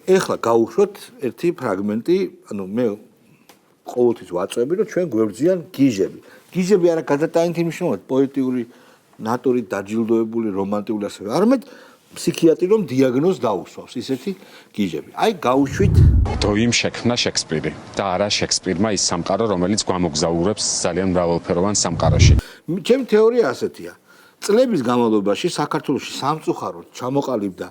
ეხლა გავუშვოთ ერთი ფრაგმენტი, ანუ მე ყოველთვის ვაწვევები, რომ ჩვენ გვებრძიან გიჟები. გიჟები არა გადატანითი მნიშვნელობით, პოეტიური ნატურით დაჯილდოებული, რომანტიკული ასევე, არამედ ფსიქიატრი რომ დიაგნოზს დაუსვავს ისეთი გიჟები. აი გავუშვით დოიმ შექმნა შექსპირი და არა შექსპირმა ის სამყარო, რომელიც გვამოგზაურებს ძალიან მრავალფეროვან სამყაროში. ჩემი თეორია ასეთია. წლების განმავლობაში საქართველოში სამწუხაროდ ჩამოყალიბდა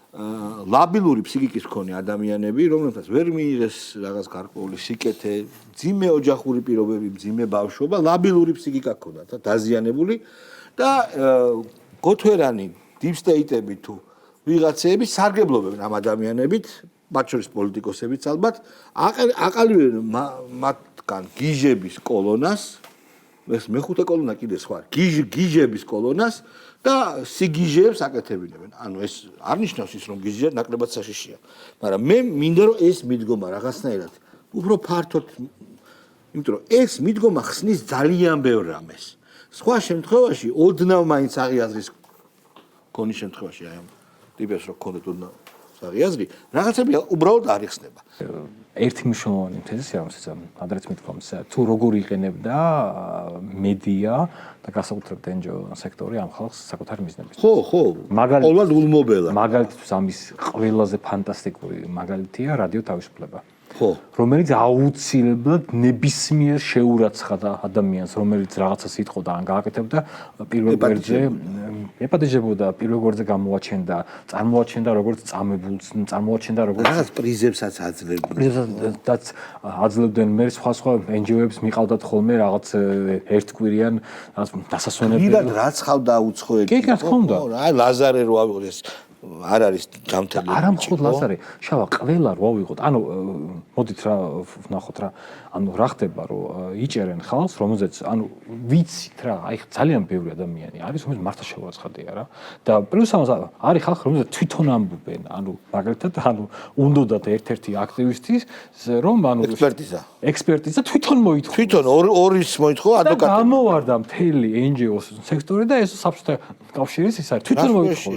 ლაბილური ფსიქიკის მქონე ადამიანები, რომლებსაც ვერ მიიღეს რაღაც გარკვეული სიკეთე, ძიმე ოჯახური პირობები, ძიმე ბავშვობა, ლაბილური ფსიქიკა ჰქონდათ და დაზიანებული და გოთვერანი დიპსტეიტები თუ ვიღაცეები სარგებლობენ ამ ადამიანებით, მათ შორის პოლიტიკოსებიც ალბათ, აყალიბებენ მათგან გიჟების კოლონას, ეს მეხუთე კოლონა კიდე სხვა, გიჟების კოლონას და სიგიჟეებს აკეთებინებენ. ანუ ეს არ ნიშნავს ის, რომ გიჟე ნაკლებად საშიშია, მაგრამ მე მინდა რომ ეს მიდგომა რაღაცნაირად უფრო ფართოდ, იმიტომ რომ ეს მიდგომა ხსნის ძალიან ბევრ რამეს. სხვა შემთხვევაში ოდნავ მაინც აღიაზრის ქონის შემთხვევაში აი ამ ტიპებს რო ქონდეთ ოდნავ აღიაზრი, რაღაცები უბრალოდ არ იხსნება. ერთი მნიშვნელოვანი თეზისი რომელსაც ადრეც მithქვამს, თუ როგორ იყენებდა მედია და განსაკუთრებით NGO სექტორი ამ ხალხს საკუთარი მიზნებით. ხო, ყოველად ულმობელა. მაგალითად ამის ყველაზე ფანტასტიკური მაგალითია რადიო თავისუფლება. ხო. რომელიც აუცილებლად ნებისმიერ შეურაცხადა ადამიანს, რომელიც რაღაცას იტყოდა ან გააკეთებდა პირველ გვერდზე, ეპატიჟებოდა პირველ გვერდზე გამოაჩენდა, წარმოაჩენდა როგორც წამებულს, წარმოაჩენდა როგორც რაღაც პრიზებსაც აძლევდნენ. პრიზებსაც აძლევდნენ, მე სხვა NGO-ებს მიყავდათ ხოლმე რაღაც ერთკვირიან დასასვენებელი. ვიღაც რაც ხავდა უცხოები. კი, რა თქმა უნდა. აი ლაზარე რო ავიღოთ ეს არ არის ჯამთელი. არა მხოლოდ ლაზარე, შავა ყველა რო ავიღოთ. ანუ მოდით რა ვნახოთ რა. ანუ რა ხდება რომ იჭერენ ხალხს, რომელზეც ანუ ვიცით რა, აი ძალიან ბევრი ადამიანი არის, რომელიც მართლა შეურაცხადია რა. და პლუს ამას არის ხალხი, რომელზეც თვითონ ამბობენ, ანუ მაგალითად, ანუ უნდათ ერთ-ერთი აქტივისტის რომ ანუ ექსპერტიზა თვითონ მოითხოვა. თვითონ ორის მოითხოვა ადვოკატი. და გამოვარდა მთელი NGO სექტორი და ეს საბჭოთა კავშირის ის არის თვითონ მოითხოვა.